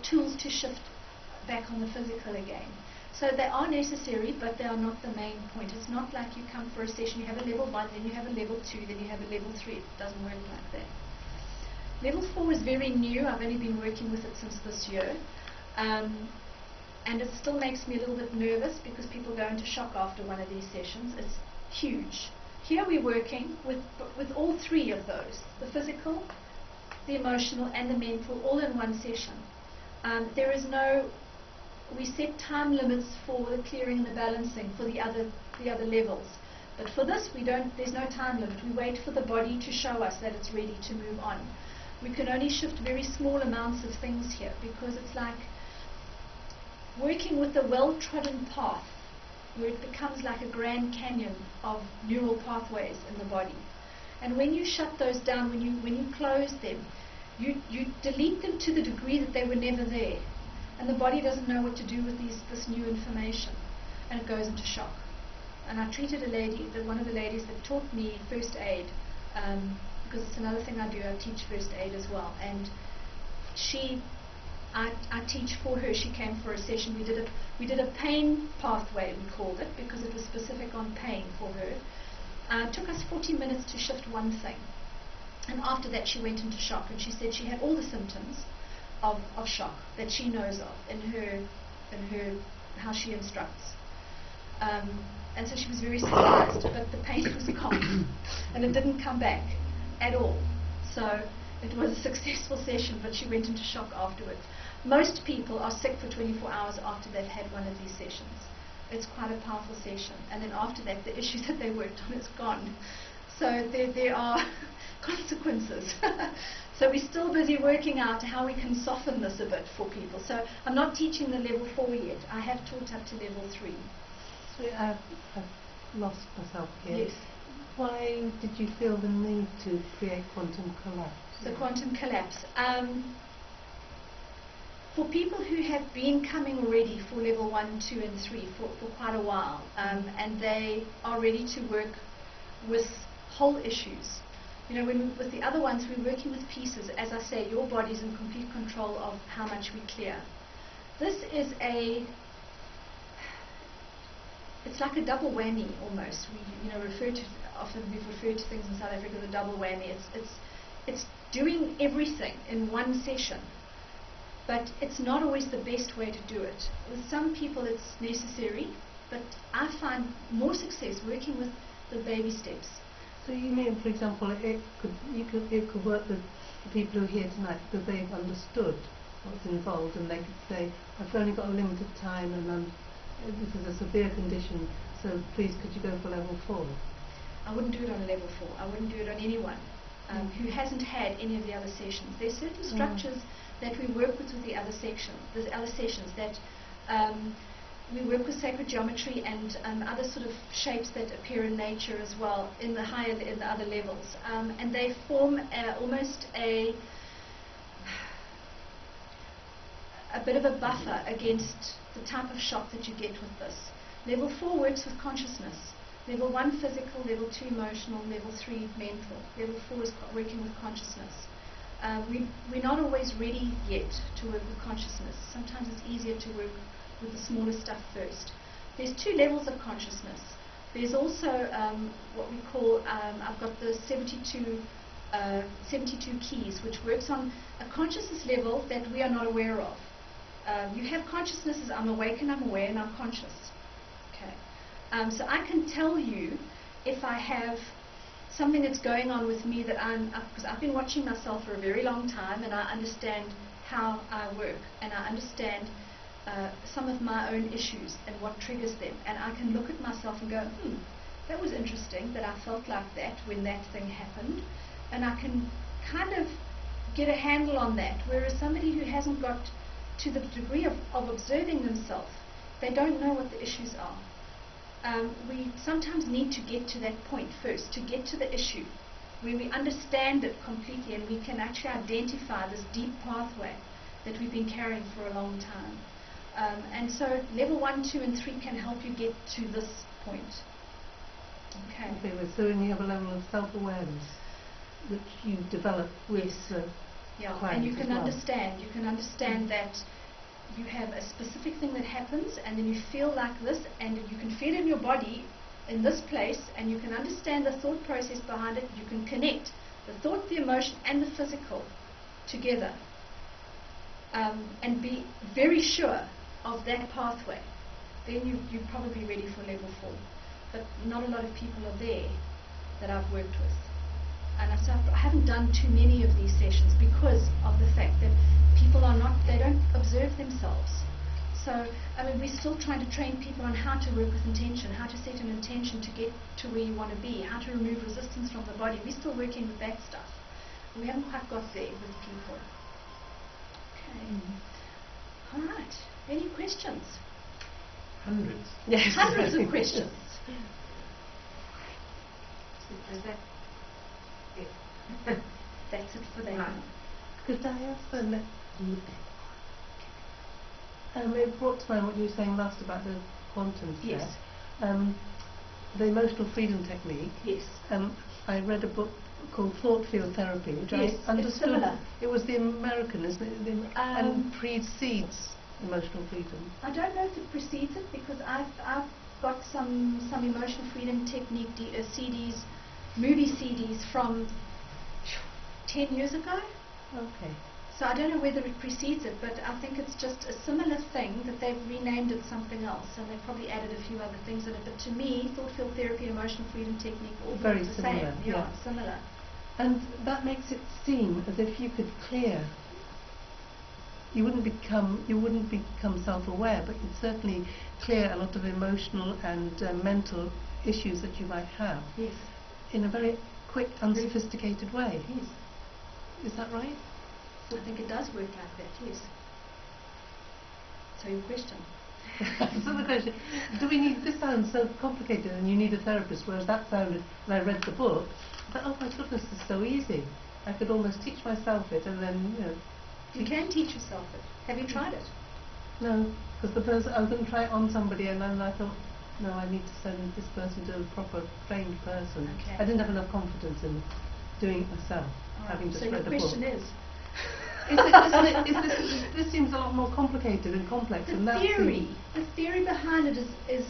tools to shift back on the physical again. So they are necessary, but they are not the main point. It's not like you come for a session, you have a level 1, then you have a level 2, then you have a level 3. It doesn't work like that. Level 4 is very new. I've only been working with it since this year. And it still makes me a little bit nervous because people go into shock after one of these sessions. It's huge. Here we're working with all 3 of those, the physical, the emotional, and the mental, all in one session. There is no, we set time limits for the clearing and the balancing for the other levels. But for this, there's no time limit. We wait for the body to show us that it's ready to move on. We can only shift very small amounts of things here because it's like working with a well-trodden path where it becomes like a Grand Canyon of neural pathways in the body. And when you shut those down, when you close them, you delete them to the degree that they were never there. And the body doesn't know what to do with this new information. And it goes into shock. And I treated a lady, one of the ladies that taught me first aid, because it's another thing I do, I teach first aid as well. And I teach for her. She came for a session. We did a pain pathway, we called it, because it was specific on pain for her. It took us 40 minutes to shift one thing. And after that she went into shock, and she said she had all the symptoms of shock that she knows of in her how she instructs. And so she was very surprised, but the pain was gone and it didn't come back at all. So it was a successful session, but she went into shock afterwards. Most people are sick for 24 hours after they've had one of these sessions. It's quite a powerful session, and then after that the issue that they worked on is gone. So there are consequences. So we're still busy working out how we can soften this a bit for people. So I'm not teaching the level 4 yet. I have taught up to level 3. So I've lost myself here. Yes. Why did you feel the need to create quantum collapse? The quantum collapse. For people who have been coming already for level 1, 2 and 3 for quite a while, and they are ready to work with whole issues. You know, with the other ones we're working with pieces. As I say, your body's in complete control of how much we clear. This is it's like a double whammy almost. We often we've referred to things in South Africa as a double whammy. It's doing everything in one session, but it's not always the best way to do it. With some people it's necessary, but I find more success working with the baby steps. So you mean, for example, it could work with the people who are here tonight because they've understood what's involved, and they could say, I've only got a limited time and this is a severe condition, so please could you go for level 4? I wouldn't do it on a level 4. I wouldn't do it on anyone who hasn't had any of the other sessions. There's certain structures that we work with the other sessions that we work with sacred geometry and other sort of shapes that appear in nature as well in the other levels, and they form almost a bit of a buffer against the type of shock that you get with this. Level 4 works with consciousness. Level 1 physical, level 2 emotional, level 3 mental. Level 4 is working with consciousness. We're not always ready yet to work with consciousness. Sometimes it's easier to work with the smaller stuff first. There's 2 levels of consciousness. There's also what we call, I've got the 72 keys, which works on a consciousness level that we are not aware of. You have consciousness as I'm awake and I'm aware and I'm conscious. Okay. So I can tell you if I have something that's going on with me that because I've been watching myself for a very long time, and I understand how I work, and I understand some of my own issues and what triggers them, and I can look at myself and go, that was interesting that I felt like that when that thing happened, and I can kind of get a handle on that, whereas somebody who hasn't got to the degree of observing themselves, they don't know what the issues are. We sometimes need to get to that point first, to get to the issue, where we understand it completely and we can actually identify this deep pathway that we've been carrying for a long time. And so level 1, 2 and 3 can help you get to this point. Okay. So when you have a level of self-awareness which you develop with and you can understand that you have a specific thing that happens, and then you feel like this, and you can feel it in your body in this place, and you can understand the thought process behind it. You can connect the thought, the emotion, and the physical together, and be very sure of that pathway. Then you're probably ready for level 4. But not a lot of people are there that I've worked with. And so I haven't done too many of these sessions because of the fact that people they don't observe themselves. So, I mean, we're still trying to train people on how to work with intention, how to set an intention to get to where you want to be, how to remove resistance from the body. We're still working with that stuff. We haven't quite got there with people. Okay. All right. Any questions? Hundreds. Yes. Hundreds of questions. Is that it? That's it for that. Right. Could I ask it brought to mind what you were saying last about the quantum set. Yes. The emotional freedom technique. Yes. I read a book called Thought Field Therapy, which Yes, I understood. it's similar. It was the American, isn't it? And precedes emotional freedom. I don't know if it precedes it, because I've got some emotional freedom technique CDs, movie CDs from 10 years ago. Okay. So I don't know whether it precedes it, but I think it's just a similar thing that they've renamed it something else, and they've probably added a few other things in it. But to me, thought field therapy and emotional freedom technique all Very the similar, same. yeah. Similar. And that makes it seem as if you could clear. You wouldn't become self-aware, but you'd certainly clear a lot of emotional and mental issues that you might have. Yes. In a very quick, unsophisticated way. Yes. Is that right? I think it does work like that. Yes. So your question. So the question: do we need? This sounds so complicated, and you need a therapist. Whereas that sounded, when I read the book, I thought, oh my goodness, this is so easy. I could almost teach myself it, and then You can teach yourself it. Have you tried it? No, because the person I was going to try it on somebody, and then I thought, no, I need to send this person to a proper trained person. Okay. I didn't have enough confidence in doing it myself, having just so read your the book. question is? This seems a lot more complicated and complex than that. The theory behind it is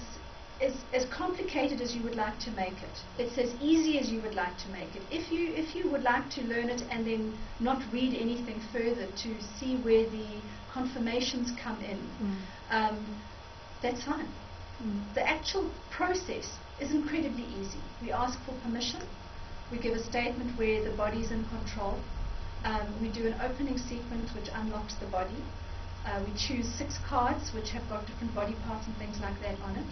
as complicated as you would like to make it. It's as easy as you would like to make it. If you would like to learn it and then not read anything further to see where the confirmations come in, that's fine. The actual process is incredibly easy. We ask for permission. We give a statement where the body's in control. We do an opening sequence which unlocks the body. We choose 6 cards which have got different body parts and things like that on it.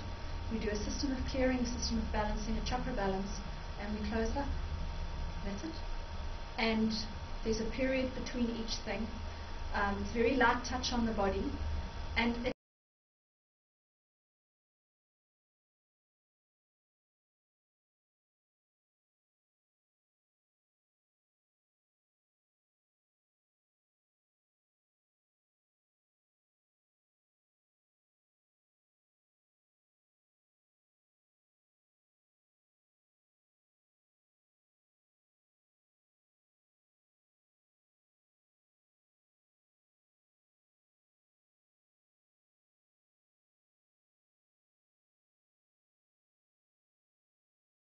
We do a system of clearing, a system of balancing, a chakra balance, and we close up. That's it. And there's a period between each thing. It's very light touch on the body, and